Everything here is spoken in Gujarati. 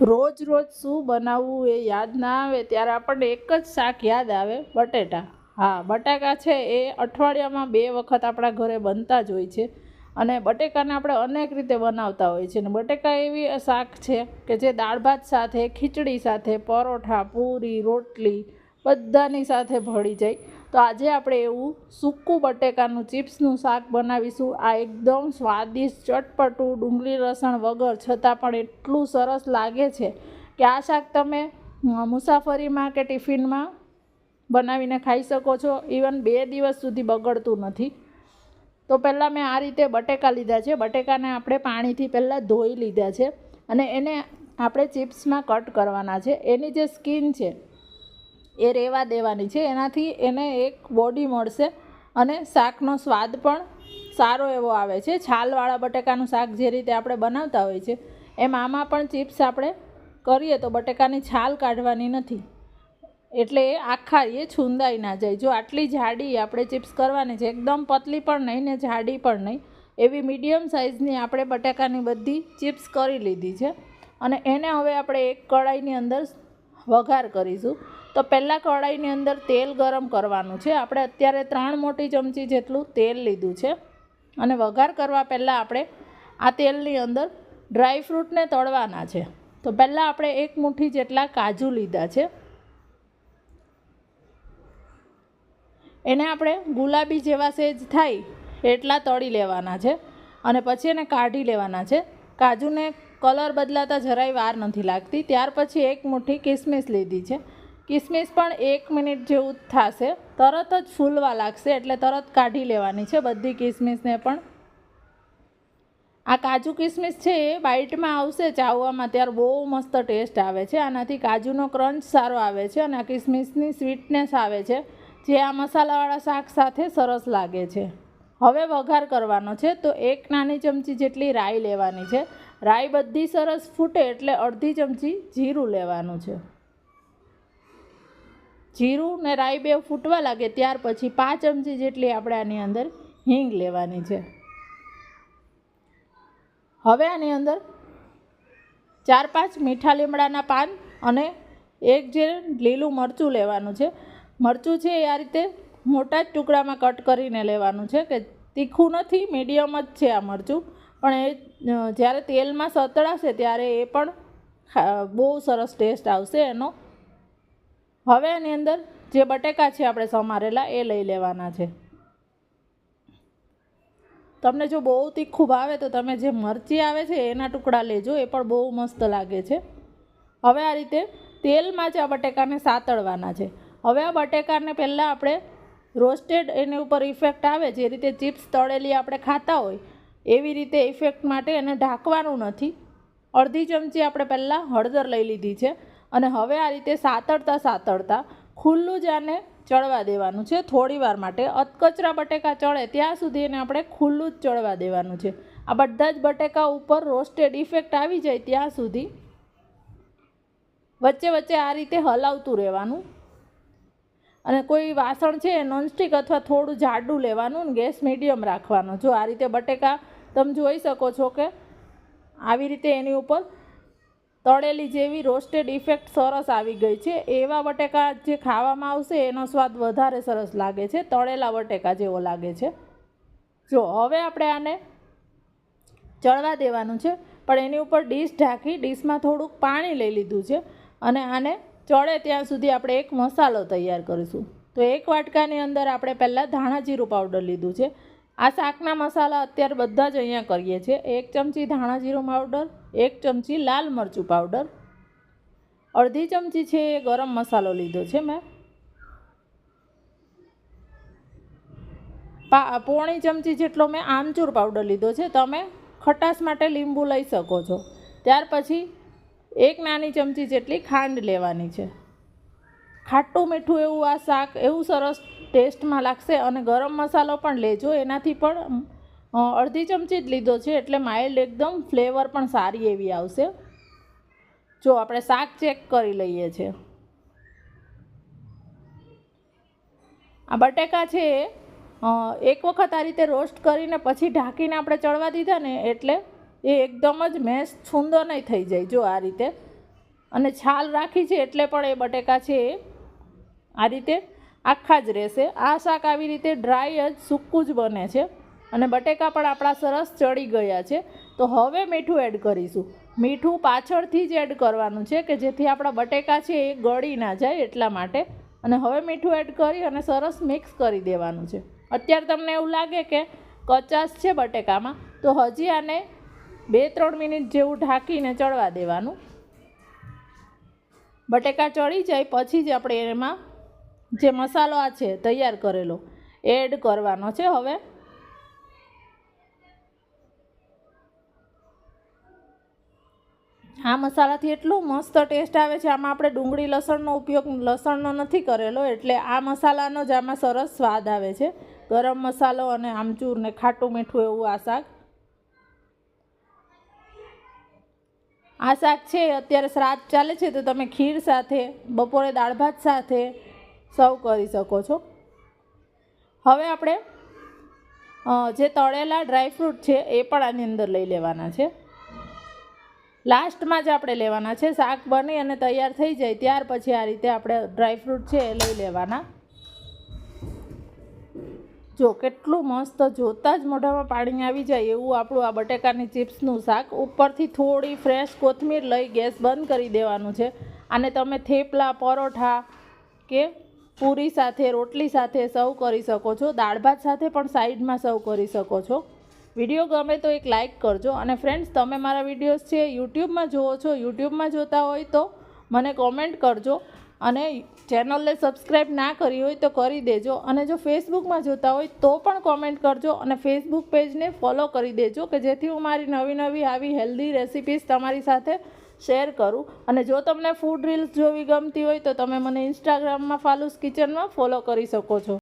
રોજ રોજ શું બનાવવું એ યાદ ના આવે ત્યારે આપણને એક જ શાક યાદ આવે, બટેટા. હા, બટાકા છે એ અઠવાડિયામાં 2 વખત આપણા ઘરે બનતા જ હોય છે અને બટેકાને આપણે અનેક રીતે બનાવતા હોય છે. અને બટેકા એવી શાક છે કે જે દાળ ભાત સાથે, ખીચડી સાથે, પરોઠા, પૂરી, રોટલી બધાની સાથે ભળી જાય. તો આજે આપણે એવું સૂકું બટેકાનું ચિપ્સનું શાક બનાવીશું. આ એકદમ સ્વાદિષ્ટ, ચટપટું, ડુંગળી લસણ વગર છતાં પણ એટલું સરસ લાગે છે કે આ શાક તમે મુસાફરીમાં કે ટિફિનમાં બનાવીને ખાઈ શકો છો. ઇવન 2 દિવસ સુધી બગડતું નથી. તો પહેલાં મેં આ રીતે બટેકા લીધા છે. બટેકાને આપણે પાણીથી પહેલાં ધોઈ લીધા છે અને એને આપણે ચિપ્સમાં કટ કરવાના છે. એની જે સ્કિન છે એ રહેવા દેવાની છે. એનાથી એને એક બોડી મળશે અને શાકનો સ્વાદ પણ સારો એવો આવે છે. છાલવાળા બટેકાનું શાક જે રીતે આપણે બનાવતા હોય છે એમ આમાં પણ ચિપ્સ આપણે કરીએ તો બટેકાની છાલ કાઢવાની નથી, એટલે એ આખા એ છૂંદાઈ ના જાય. જો આટલી જાડી આપણે ચિપ્સ કરવાની છે, એકદમ પતલી પણ નહીં ને જાડી પણ નહીં, એવી મીડિયમ સાઇઝની આપણે બટાકાની બધી ચિપ્સ કરી લીધી છે. અને એને હવે આપણે એક કઢાઈની અંદર વઘાર કરીશું. તો પહેલાં કઢાઈની અંદર તેલ ગરમ કરવાનું છે. આપણે અત્યારે 3 મોટી ચમચી જેટલું તેલ લીધું છે અને વઘાર કરવા પહેલાં આપણે આ તેલની અંદર ડ્રાયફ્રૂટને તળવાના છે. તો પહેલાં આપણે 1 મુઠ્ઠી જેટલા કાજુ લીધા છે. એને આપણે ગુલાબી જેવા સેજ થાય એટલા તળી લેવાના છે અને પછી એને કાઢી લેવાના છે. કાજુને કલર બદલાતા જરાય વાર નથી લાગતી. ત્યાર પછી 1 મુઠ્ઠી કિસમિસ લીધી છે. કિસમિસ પણ 1 મિનિટ જેવું થશે, તરત જ ફૂલવા લાગશે એટલે તરત કાઢી લેવાની છે બધી કિસમિસને પણ. આ કાજુ કિસમિસ છે એ બાઇટમાં આવશે ચાવવામાં ત્યારે બહુ મસ્ત ટેસ્ટ આવે છે. આનાથી કાજુનો ક્રંચ સારો આવે છે અને આ કિસમિસની સ્વીટનેસ આવે છે જે આ મસાલાવાળા શાક સાથે સરસ લાગે છે. હવે વઘાર કરવાનો છે. તો 1 નાની ચમચી જેટલી રાઈ લેવાની છે. રાઈ બધી સરસ ફૂટે એટલે અડધી ચમચી જીરું લેવાનું છે. જીરું ને રાઈ બે ફૂટવા લાગે ત્યાર પછી 5 ચમચી જેટલી આપણે આની અંદર હિંગ લેવાની છે. હવે આની અંદર 4-5 મીઠા લીમડાના પાન અને 1 જે લીલું મરચું લેવાનું છે. મરચું છે એ આ રીતે મોટા જ ટુકડામાં કટ કરીને લેવાનું છે કે તીખું નથી, મીડિયમ જ છે આ મરચું. પણ એ જ્યારે તેલમાં સતળાશે ત્યારે એ પણ બહુ સરસ ટેસ્ટ આવશે એનો. હવે એની અંદર જે બટેકા છે આપણે સમારેલા એ લઈ લેવાના છે. તમને જો બહુ તીખું ભાવે તો તમે જે મરચી આવે છે એના ટુકડા લેજો, એ પણ બહુ મસ્ત લાગે છે. હવે આ રીતે તેલમાં જ આ બટેકાને સાતળવાના છે. હવે આ બટેકાને પહેલાં આપણે રોસ્ટેડ એની ઉપર ઇફેક્ટ આવે, જે રીતે ચિપ્સ તળેલી આપણે ખાતા હોય એવી રીતે ઇફેક્ટ માટે એને ઢાંકવાનું નથી. અડધી ચમચી આપણે પહેલાં હળદર લઈ લીધી છે અને હવે આ રીતે સાતળતા ખુલ્લું જ આને ચડવા દેવાનું છે થોડી વાર માટે. અધકચરા બટેકા ચડે ત્યાં સુધી એને આપણે ખુલ્લું જ ચડવા દેવાનું છે. આ બધા જ બટેકા ઉપર રોસ્ટેડ ઇફેક્ટ આવી જાય ત્યાં સુધી વચ્ચે વચ્ચે આ રીતે હલાવતું રહેવાનું. અને કોઈ વાસણ છે નોનસ્ટિક અથવા થોડું જાડું લેવાનું, ગેસ મીડિયમ રાખવાનો. જો આ રીતે બટેકા તમે જોઈ શકો છો કે આવી રીતે એની ઉપર તળેલી જેવી રોસ્ટેડ ઇફેક્ટ સરસ આવી ગઈ છે. એવા બટેકા જે ખાવામાં આવશે એનો સ્વાદ વધારે સરસ લાગે છે, તળેલા બટેકા જેવો લાગે છે. જો હવે આપણે આને ચડવા દેવાનું છે, પણ એની ઉપર ડીશ ઢાંકી ડીશમાં થોડુંક પાણી લઈ લીધું છે અને આને ચડે ત્યાં સુધી આપણે એક મસાલો તૈયાર કરીશું. તો 1 વાટકાની અંદર આપણે પહેલાં ધાણા જીરું પાવડર લીધું છે. આ શાકના મસાલા અત્યારે બધા જ અહીંયા કરીએ છીએ. 1 ચમચી ધાણા જીરું પાવડર, 1 ચમચી લાલ મરચું પાવડર, અડધી ચમચી છે એ ગરમ મસાલો લીધો છે મેં, પોણી ચમચી જેટલો મેં આમચૂર પાવડર લીધો છે. તમે ખટાશ માટે લીંબુ લઈ શકો છો. ત્યાર પછી 1 નાની ચમચી જેટલી ખાંડ લેવાની છે. ખાટું મીઠું એવું આ શાક એવું સરસ ટેસ્ટમાં લાગશે. અને ગરમ મસાલો પણ લેજો, એનાથી પણ અડધી ચમચી જ લીધો છે એટલે માઇલ્ડ એકદમ ફ્લેવર પણ સારી એવી આવશે. જો આપણે શાક ચેક કરી લઈએ છીએ. આ બટેકા છે એક વખત આ રીતે રોસ્ટ કરીને પછી ઢાંકીને આપણે ચડવા દીધા ને એટલે એ એકદમ જ મેશ છૂંદો નહીં થઈ જાય. જો આ રીતે અને છાલ રાખી છે એટલે પણ એ બટેકા છે એ આ રીતે આખા જ રહેશે. આ શાક આવી રીતે ડ્રાય જ સૂકું જ બને છે અને બટેકા પણ આપણા સરસ ચડી ગયા છે. તો હવે મીઠું એડ કરીશું. મીઠું પાછળથી જ એડ કરવાનું છે કે જેથી આપણા બટેકા છે એ ગળી ના જાય એટલા માટે. અને હવે મીઠું એડ કરી અને સરસ મિક્સ કરી દેવાનું છે. અત્યારે તમને એવું લાગે કે કચાશ છે બટેકામાં તો હજી આને 2-3 મિનિટ જેવું ઢાંકીને ચડવા દેવાનું. બટેકા ચડી જાય પછી જ આપણે એમાં જે મસાલો આ છે તૈયાર કરેલો એડ કરવાનો છે. હવે આ મસાલાથી એટલો મસ્ત ટેસ્ટ આવે છે. આમાં આપણે ડુંગળી લસણનો નથી કરેલો એટલે આ મસાલાનો જ આમાં સરસ સ્વાદ આવે છે. ગરમ મસાલો અને આમચૂર ને ખાટું મીઠું એવું આ શાક. આ શાક છે અત્યારે શ્રાદ્ધ ચાલે છે તો તમે ખીર સાથે, બપોરે દાળ ભાત સાથે સર્વ કરી શકો છો. હવે આપણે જે તળેલા ડ્રાયફ્રૂટ છે એ પણ આની અંદર લઈ લેવાના છે. લાસ્ટમાં જ આપણે લેવાના છે. શાક બની અને તૈયાર થઈ જાય ત્યાર પછી આ રીતે આપણે ડ્રાયફ્રૂટ છે એ લઈ લેવાના. જો કેટલું મસ્ત, જોતાં જ મોઢામાં પાણી આવી જાય એવું આપણું આ બટેકાની ચિપ્સનું શાક. ઉપરથી થોડી ફ્રેશ કોથમીર લઈ ગેસ બંધ કરી દેવાનું છે. આને તમે થેપલા, પરોઠા કે પૂરી સાથે, રોટલી સાથે સર્વ કરી શકો છો. દાળ ભાત સાથે પણ સાઈડમાં સર્વ કરી શકો છો. વિડીયો ગમે તો એક લાઇક કરજો. અને ફ્રેન્ડ્સ, તમે મારા વિડીયોઝ છે યુટ્યુબમાં જુઓ છો, યુટ્યુબમાં જોતા હોય તો મને કોમેન્ટ કરજો. અને ચેનલને સબસ્ક્રાઈબ ના કરી હોય તો કરી દેજો. અને જો ફેસબુકમાં જોતા હોય તો પણ કોમેન્ટ કરજો અને ફેસબુક પેજને ફોલો કરી દેજો કે જેથી હું મારી નવી આવી હેલ્ધી રેસિપીઝ તમારી સાથે શેર કરું. અને જો તમને ફૂડ રીલ્સ જોવી ગમતી હોય તો તમે મને ઇન્સ્ટાગ્રામમાં ફાલુસ કિચનમાં ફોલો કરી શકો છો.